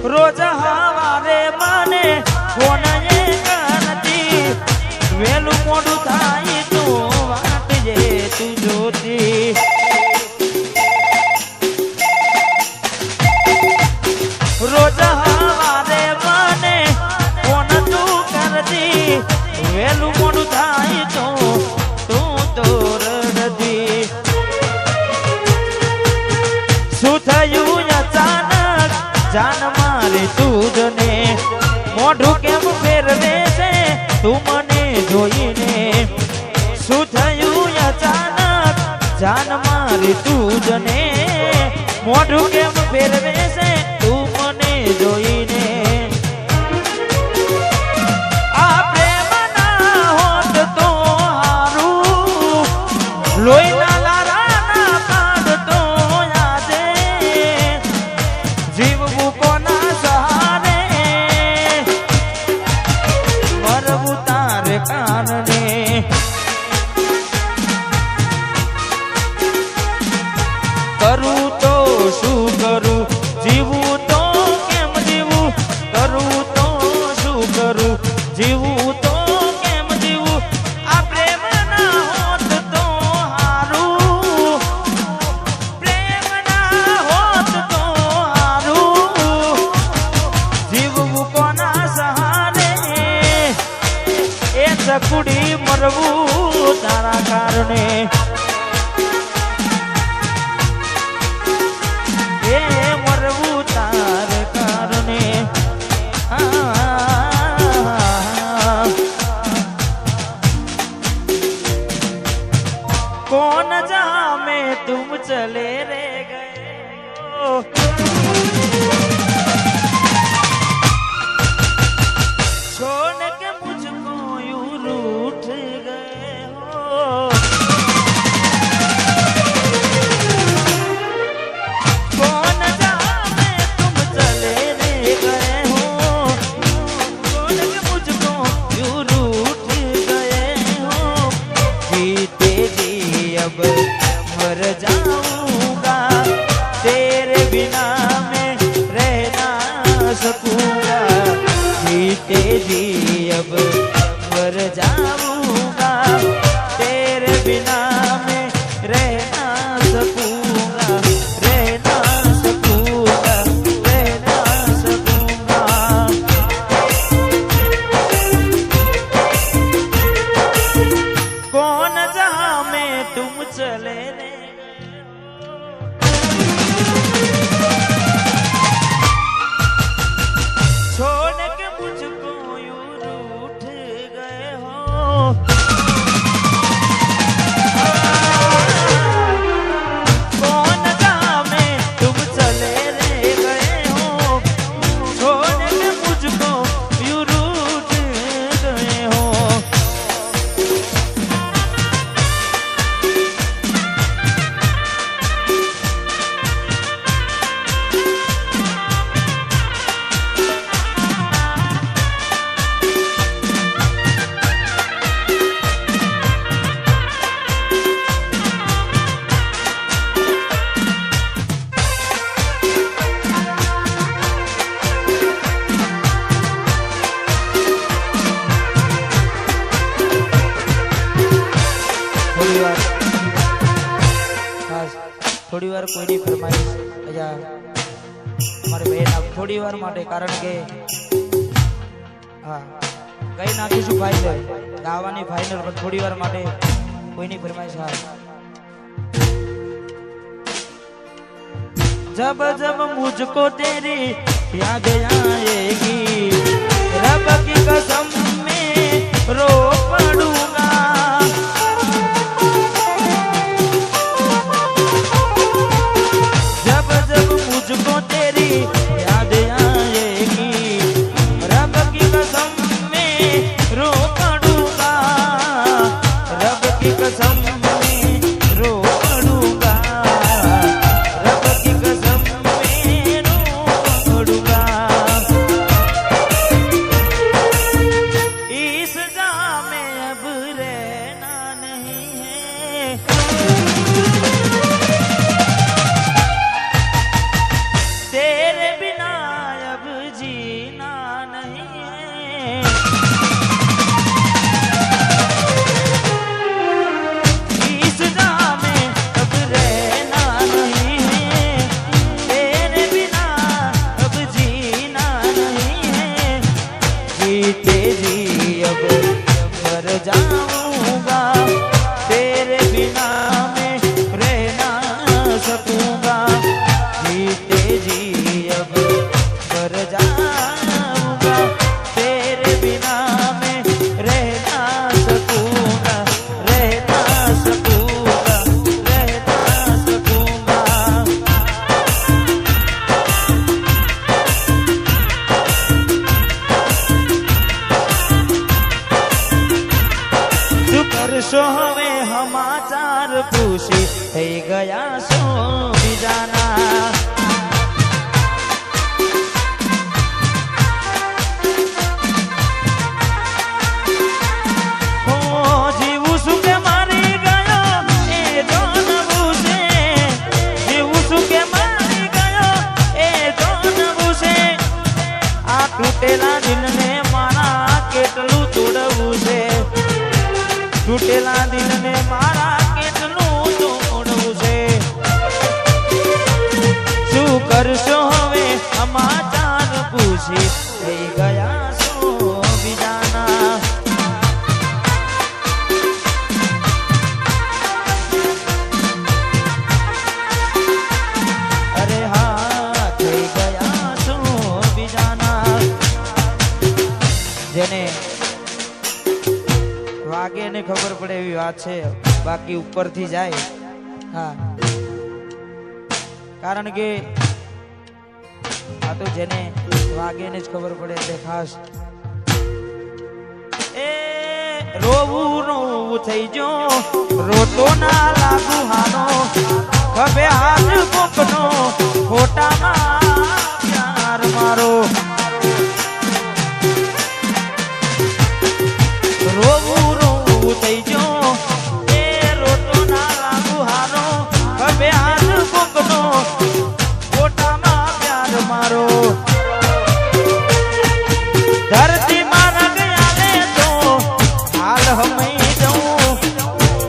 रोज हवारे माने कोने करती वेलू मोडू थाई तू वाट जे तू जोती रोज हवारे माने कोन तू करती वेलू मोडू थाई तू तो रडती शू थयुं अचानक जान मारे तुझने मोढू केम फेरवे छे तू मने जोईने शू थयुं अचानक जान मारे तुझने मोढू केम फेरवे छे तू मने जोईने आ प्रेम ना होत तो हारू लोईना लारा ना काढतो यादे जीवવું કોના સહારે મરવું તારે કારણે કરું તો શું કરું જીવું તો કેમ જીવું કરું તો શું કરું જીવું તો કેમ જીવું આ પ્રેમ ના હોત તો હારું પ્રેમ ના હોત તો હારું જીવવું કોના સહારે એ ચકુડી મરવું તારા કારણે એ મરવું તારે કારણે कौन जामे तुम चले रे गए हो छोड़ के मुझको यूं रूठ गए हो कौन जामे तुम चले रे गए हो छोड़ के मुझको यूं रूठ गए हो जीते जी अब मर जाऊंगा तेरे बिना मैं रह ना सकूंगा जीते जी अब मर जाऊंगा तेरे बिना मैं रह ना सकूंगा रह ना सकूंगा रह ना सकूंगा कौन जहां में तुम चले रे छोड़ के मुझको यूं रूठ गए हो कौन जहां में तुम चले रे गए हो छोड़ के मुझको यूं रूठ गए हो થોડી વાર કોઈની ફરમાઈશ અજા મારે બેન થોડી વાર માટે કારણ કે હા કઈ નાખીશું ફાઇનલ ગાવાની ફાઇનલ પર થોડી વાર માટે કોઈની ફરમાઈશ હા जब जब मुझको तेरी याद आएगी रब की कसम में रो पड़ूंगा जब जब मुझको तेरी याद आएगी रब की कसम में रो पड़ूंगा रब की कसम में रो पड़ूंगा रब की कसम में रो पड़ूंगा इस जाम में પૂછી થઈ ગયા છો બીજાના તૂટેલા દિલને મારા કેટલું તોડવું છે તૂટેલા દિલને મારા કેટલું તોડવું છે શું કરશો હવે સમાચાર પૂછી થઈ ગયા છો બીજાના અરે હા થઈ ગયા છો બીજાના જેને વાગે ને ખબર પડે એવી વાત છે બાકી ઉપરથી જાય હા કારણ કે આ તો જેને વાગે ને જ ખબર પડે એટલે ખાસ એ રોવું રોવું થઈ જો રોતો ના લાગુ હાનો ખભે હાથ કોકનો ખોટામાં પ્યાર મારો રોવું રોવું થઈ જો એ રોતો ના લાગુ હારો ખભે હાથ કોકનો ખોટામાં પ્યાર મારો ધરતી મારા ગયા લે તો હાલ હમઈ જઉં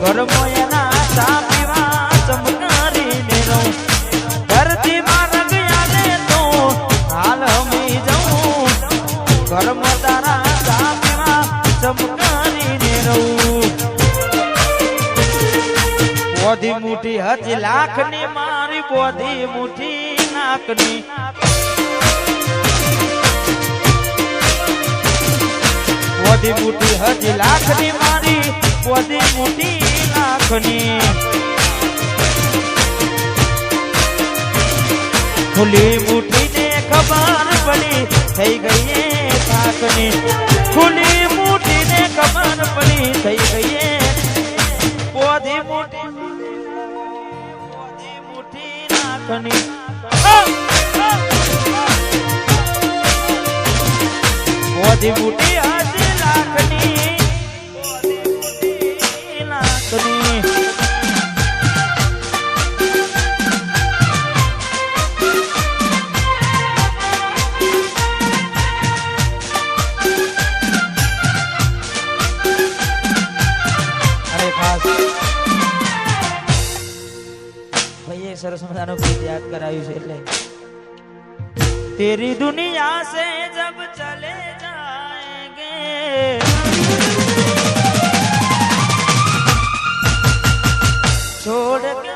ઘરમાં એના ચા પીવા ચમકારીને રહું ધરતી મારા ગયા લે તો હાલ હમઈ જઉં ઘરમાં તારા ચા પીવા ચમકારીને રહું બોધી મુઠી હજી લાખની મારી બોધી મુઠી નાકની બોધી મુઠી હજી લાખની મારી બોધી મુઠી લાખની ખુલ્લી મુઠીને ખબર પડી થઈ ગઈ થાકની ખુલ્લી મુઠીને ખબર પડી થઈ ગઈ બોધી મુઠી નાખની બોધી મુઠી હજી લાખની બોધી મુઠી લાખની सरस मजानो गीत याद करायु छे એટલે तेरी दुनिया से जब चले जाएंगे छोड़ के